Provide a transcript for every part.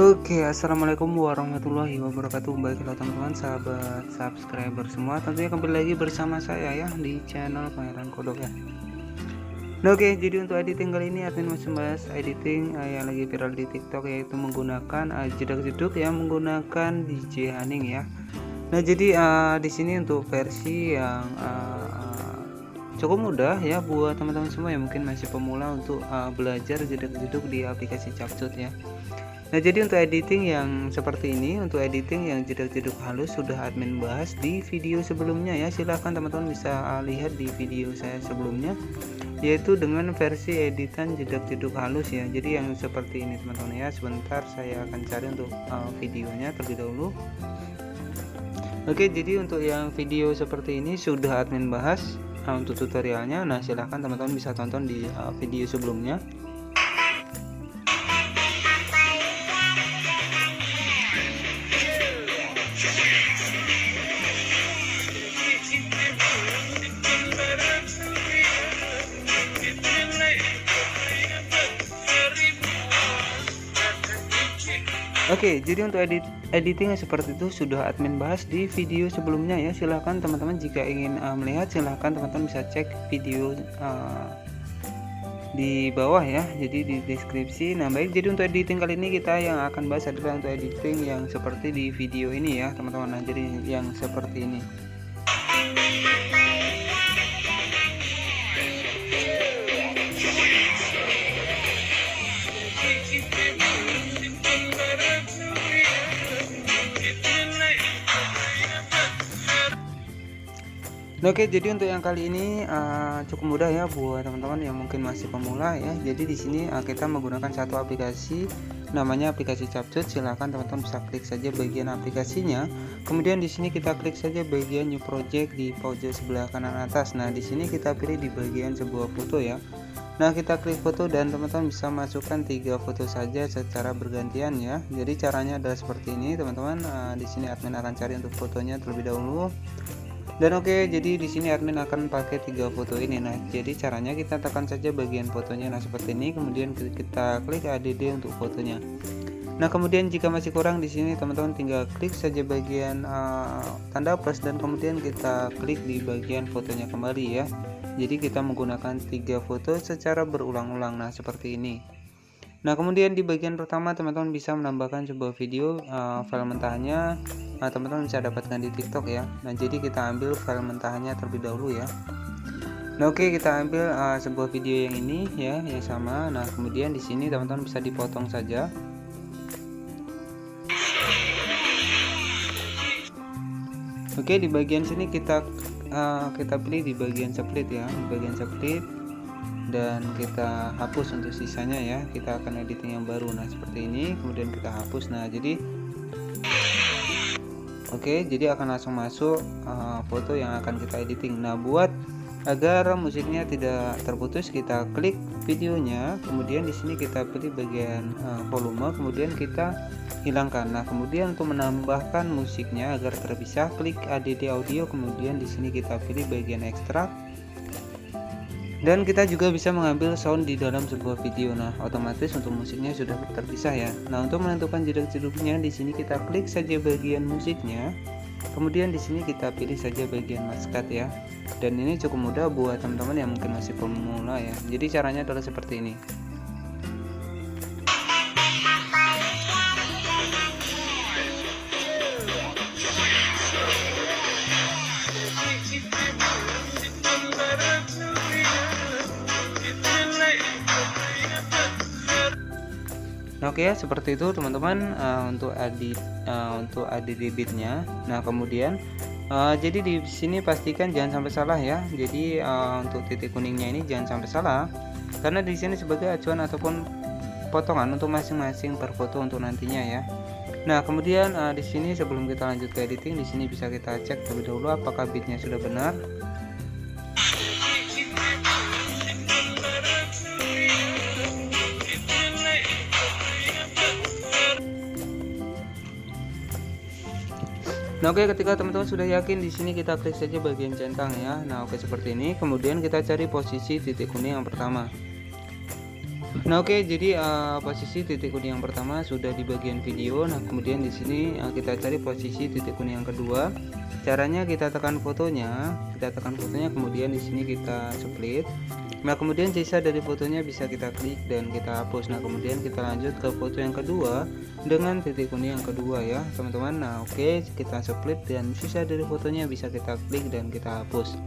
Oke, assalamualaikum warahmatullahi wabarakatuh. Baiklah teman-teman, sahabat subscriber semua, tentunya kembali lagi bersama saya ya di channel Pangeran Kodok ya. Nah, oke, jadi untuk editing kali ini admin masih membahas editing yang lagi viral di TikTok, yaitu menggunakan jedak-jeduk yang menggunakan DJ Haning ya. Nah, jadi di sini untuk versi yang cukup mudah ya buat teman-teman semua yang mungkin masih pemula untuk belajar jedak-jeduk di aplikasi CapCut ya. Nah, jadi untuk editing yang seperti ini, untuk editing yang jedak-jeduk halus sudah admin bahas di video sebelumnya ya. Silahkan teman-teman bisa lihat di video saya sebelumnya, yaitu dengan versi editan jedak-jeduk halus ya. Jadi yang seperti ini teman-teman ya. Sebentar saya akan cari untuk videonya terlebih dahulu. Oke, jadi untuk yang video seperti ini sudah admin bahas untuk tutorialnya. Nah, silahkan teman-teman bisa tonton di video sebelumnya. Oke, jadi untuk editing seperti itu sudah admin bahas di video sebelumnya ya. Silahkan teman-teman jika ingin melihat, silahkan teman-teman bisa cek video di bawah ya, jadi di deskripsi. Nah baik, jadi untuk editing kali ini kita yang akan bahas adalah untuk editing yang seperti di video ini ya teman-teman. Nah, jadi yang seperti ini. Oke, jadi untuk yang kali ini cukup mudah ya buat teman-teman yang mungkin masih pemula ya. Jadi di sini kita menggunakan satu aplikasi, namanya aplikasi CapCut. Silahkan teman-teman bisa klik saja bagian aplikasinya. Kemudian di sini kita klik saja bagian New Project di pojok sebelah kanan atas. Nah, di sini kita pilih di bagian sebuah foto ya. Nah, kita klik foto dan teman-teman bisa masukkan 3 foto saja secara bergantian ya. Jadi caranya adalah seperti ini teman-teman. Di sini admin akan cari untuk fotonya terlebih dahulu. Dan oke, jadi di sini admin akan pakai 3 foto ini. Nah, jadi caranya kita tekan saja bagian fotonya, nah seperti ini. Kemudian kita klik ADD untuk fotonya. Nah, kemudian jika masih kurang di sini teman-teman tinggal klik saja bagian tanda plus dan kemudian kita klik di bagian fotonya kembali ya. Jadi kita menggunakan 3 foto secara berulang-ulang. Nah, seperti ini. Nah, kemudian di bagian pertama teman-teman bisa menambahkan sebuah video file mentahnya. Nah, teman-teman bisa dapatkan di TikTok ya. Nah, jadi kita ambil file mentahnya terlebih dahulu ya. Nah, oke, kita ambil sebuah video yang ini ya, yang sama. Nah, kemudian di sini teman-teman bisa dipotong saja. Oke, di bagian sini kita pilih di bagian split ya, di bagian split. Dan kita hapus untuk sisanya ya. Kita akan editing yang baru. Nah, seperti ini, kemudian kita hapus. Nah, jadi oke, jadi akan langsung masuk foto yang akan kita editing. Nah, buat agar musiknya tidak terputus, kita klik videonya, kemudian di sini kita pilih bagian volume, kemudian kita hilangkan. Nah, kemudian untuk menambahkan musiknya agar terpisah, klik ADD audio, kemudian di sini kita pilih bagian ekstrak. Dan kita juga bisa mengambil sound di dalam sebuah video. Nah, otomatis untuk musiknya sudah terpisah ya. Nah, untuk menentukan jedak-jeduknya di sini kita klik saja bagian musiknya. Kemudian di sini kita pilih saja bagian maskat ya. Dan ini cukup mudah buat teman-teman yang mungkin masih pemula ya. Jadi caranya adalah seperti ini. Nah, oke ya, seperti itu teman-teman untuk ADD bitnya. Nah, kemudian jadi di sini pastikan jangan sampai salah ya. Jadi untuk titik kuningnya ini jangan sampai salah, karena di sini sebagai acuan ataupun potongan untuk masing-masing per foto untuk nantinya ya. Nah, kemudian di sini sebelum kita lanjut ke editing, di sini bisa kita cek terlebih dahulu apakah bitnya sudah benar. Nah, oke, ketika teman-teman sudah yakin, di sini kita klik saja bagian centang ya. Nah, oke, seperti ini. Kemudian kita cari posisi titik kuning yang pertama. Nah oke, jadi posisi titik kuning yang pertama sudah di bagian video. Nah kemudian di sini kita cari posisi titik kuning yang kedua. Caranya kita tekan fotonya, kemudian di sini kita split. Nah kemudian sisa dari fotonya bisa kita klik dan kita hapus. Nah kemudian kita lanjut ke foto yang kedua dengan titik kuning yang kedua ya teman-teman. Nah oke, kita split dan sisa dari fotonya bisa kita klik dan kita hapus.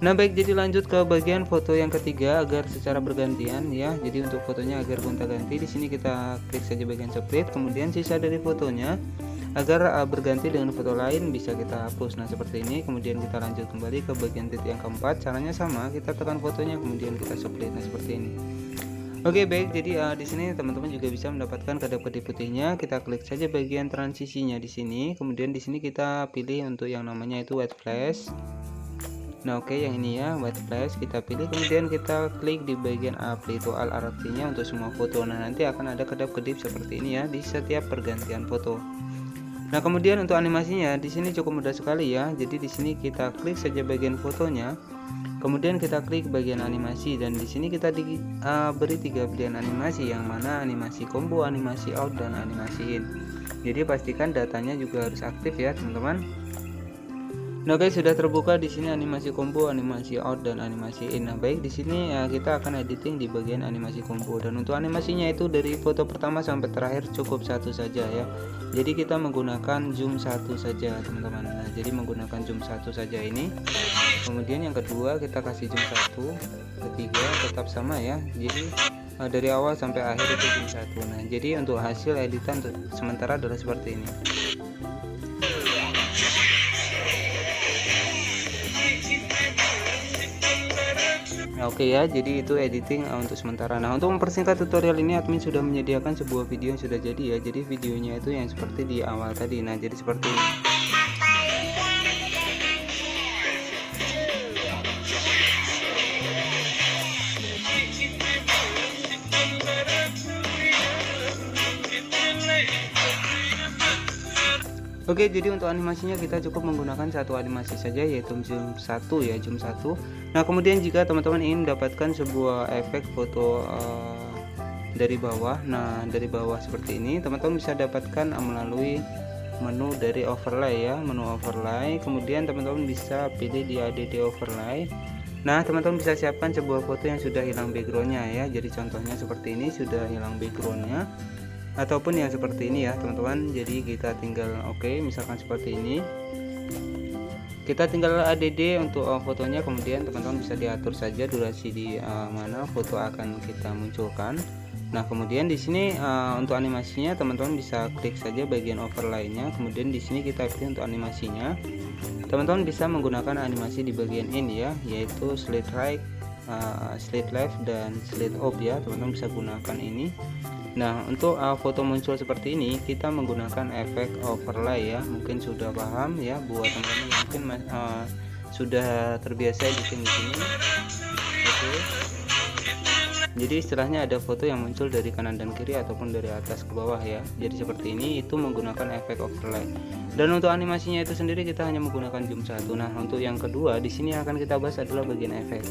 Nah baik, jadi lanjut ke bagian foto yang ketiga agar secara bergantian ya. Jadi untuk fotonya agar gonta-ganti, di sini kita klik saja bagian split, kemudian sisa dari fotonya agar berganti dengan foto lain bisa kita hapus. Nah seperti ini. Kemudian kita lanjut kembali ke bagian titik yang keempat. Caranya sama, kita tekan fotonya kemudian kita split. Nah seperti ini. Oke baik, jadi di sini teman-teman juga bisa mendapatkan kedap-kedip putihnya. Kita klik saja bagian transisinya di sini. Kemudian di sini kita pilih untuk yang namanya itu white flash. Nah oke, yang ini ya white flash kita pilih, kemudian kita klik di bagian apply to all, artinya untuk semua foto. Nah nanti akan ada kedap-kedip seperti ini ya di setiap pergantian foto. Nah kemudian untuk animasinya di sini cukup mudah sekali ya. Jadi di sini kita klik saja bagian fotonya, kemudian kita klik bagian animasi, dan di sini kita beri 3 pilihan animasi, yang mana animasi combo, animasi out, dan animasi in. Jadi pastikan datanya juga harus aktif ya teman-teman. Nah guys, sudah terbuka di sini animasi combo, animasi out, dan animasi in. Nah baik, di sini kita akan editing di bagian animasi combo, dan untuk animasinya itu dari foto pertama sampai terakhir cukup satu saja ya. Jadi kita menggunakan zoom 1 saja teman-teman. Nah jadi menggunakan zoom 1 saja ini. Kemudian yang kedua kita kasih zoom 1, ketiga tetap sama ya. Jadi dari awal sampai akhir itu zoom 1. Nah jadi untuk hasil editan sementara adalah seperti ini. Nah, oke ya, jadi itu editing untuk sementara. Nah untuk mempersingkat tutorial ini, admin sudah menyediakan sebuah video yang sudah jadi ya. Jadi videonya itu yang seperti di awal tadi. Nah jadi seperti ini. Oke, jadi untuk animasinya kita cukup menggunakan satu animasi saja, yaitu zoom 1 ya, zoom 1. Nah kemudian jika teman-teman ingin mendapatkan sebuah efek foto dari bawah, nah dari bawah seperti ini, teman-teman bisa dapatkan melalui menu dari overlay ya, menu overlay. Kemudian teman-teman bisa pilih di add overlay. Nah teman-teman bisa siapkan sebuah foto yang sudah hilang backgroundnya ya. Jadi contohnya seperti ini, sudah hilang backgroundnya, ataupun yang seperti ini ya teman-teman. Jadi kita tinggal misalkan seperti ini, kita tinggal add untuk fotonya, kemudian teman-teman bisa diatur saja durasi di mana foto akan kita munculkan. Nah kemudian di sini untuk animasinya teman-teman bisa klik saja bagian overlay-nya, kemudian di sini kita pilih untuk animasinya. Teman-teman bisa menggunakan animasi di bagian ini ya, yaitu slide right, slide left, dan slide off ya. Teman-teman bisa gunakan ini. Nah untuk foto muncul seperti ini kita menggunakan efek overlay ya. Mungkin sudah paham ya buat teman-teman yang mungkin sudah terbiasa editing di sini. Oke. Jadi istilahnya ada foto yang muncul dari kanan dan kiri ataupun dari atas ke bawah ya. Jadi seperti ini, itu menggunakan efek overlay. Dan untuk animasinya itu sendiri kita hanya menggunakan zoom 1. Nah untuk yang kedua di sini akan kita bahas adalah bagian efek.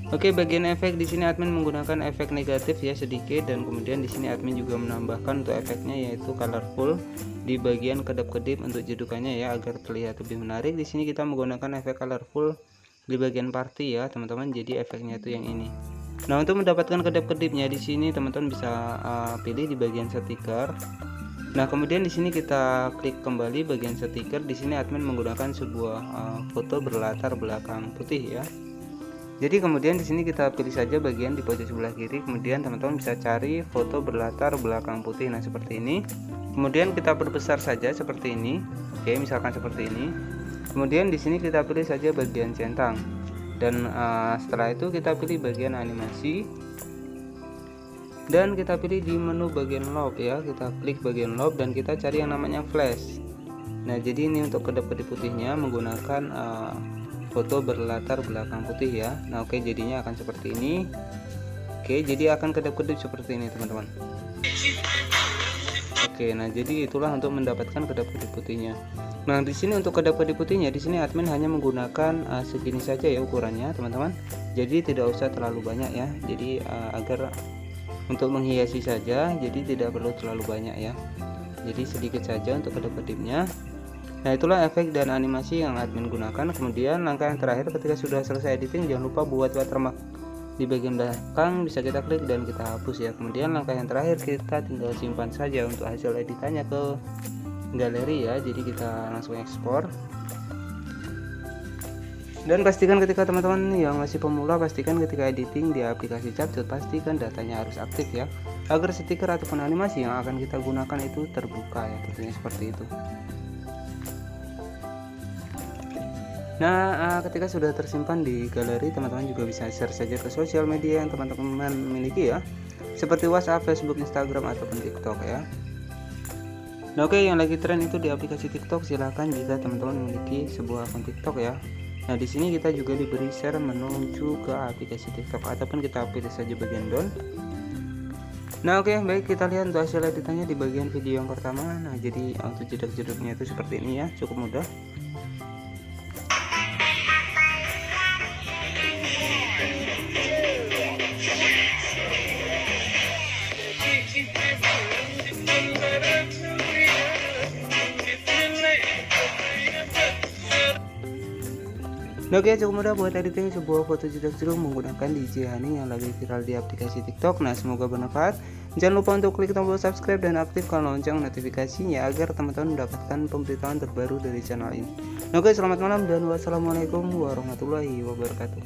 Oke, bagian efek di sini admin menggunakan efek negatif ya sedikit, dan kemudian di sini admin juga menambahkan untuk efeknya yaitu colorful di bagian kedap-kedip untuk jedukannya ya, agar terlihat lebih menarik. Di sini kita menggunakan efek colorful di bagian party ya teman-teman. Jadi efeknya itu yang ini. Nah untuk mendapatkan kedap-kedipnya di sini teman-teman bisa pilih di bagian stiker. Nah kemudian di sini kita klik kembali bagian stiker. Di sini admin menggunakan sebuah foto berlatar belakang putih ya. Jadi kemudian di sini kita pilih saja bagian di pojok sebelah kiri, kemudian teman-teman bisa cari foto berlatar belakang putih. Nah seperti ini. Kemudian kita perbesar saja seperti ini. Oke, misalkan seperti ini. Kemudian di sini kita pilih saja bagian centang, dan setelah itu kita pilih bagian animasi, dan kita pilih di menu bagian loop ya. Kita klik bagian loop dan kita cari yang namanya flash. Nah jadi ini untuk kedap-kedip putihnya menggunakan foto berlatar belakang putih ya. Nah oke, jadinya akan seperti ini. Oke, jadi akan kedap-kedip seperti ini teman-teman. Oke, nah jadi itulah untuk mendapatkan kedap-kedip putihnya. Nah, di sini untuk kedap kedip putihnya, di sini admin hanya menggunakan segini saja ya ukurannya, teman-teman. Jadi tidak usah terlalu banyak ya. Jadi agar untuk menghiasi saja, jadi tidak perlu terlalu banyak ya. Jadi sedikit saja untuk kedap kedipnya. Nah, itulah efek dan animasi yang admin gunakan. Kemudian langkah yang terakhir, ketika sudah selesai editing, jangan lupa buat watermark di bagian belakang, bisa kita klik dan kita hapus ya. Kemudian langkah yang terakhir, kita tinggal simpan saja untuk hasil editannya ke galeri ya. Jadi kita langsung ekspor. Dan pastikan ketika teman-teman yang masih pemula, pastikan ketika editing di aplikasi CapCut, pastikan datanya harus aktif ya, agar stiker ataupun animasi yang akan kita gunakan itu terbuka ya, tentunya seperti itu. Nah, ketika sudah tersimpan di galeri, teman-teman juga bisa share saja ke sosial media yang teman-teman miliki ya, seperti WhatsApp, Facebook, Instagram ataupun TikTok ya. Nah, oke, yang lagi tren itu di aplikasi TikTok, silahkan jika teman-teman memiliki sebuah akun TikTok ya. Nah, di sini kita juga diberi share menuju ke aplikasi TikTok ataupun kita pilih saja bagian down. Nah, oke, baik, kita lihat untuk hasil editannya di bagian video yang pertama. Nah, jadi untuk jedak-jeduknya itu seperti ini ya, cukup mudah. Nah, oke, cukup mudah buat editing sebuah foto jedak jeduk menggunakan DJ Honey yang lagi viral di aplikasi TikTok. Nah, semoga bermanfaat. Jangan lupa untuk klik tombol subscribe dan aktifkan lonceng notifikasinya agar teman-teman mendapatkan pemberitahuan terbaru dari channel ini. Nah, oke, selamat malam dan wassalamualaikum warahmatullahi wabarakatuh.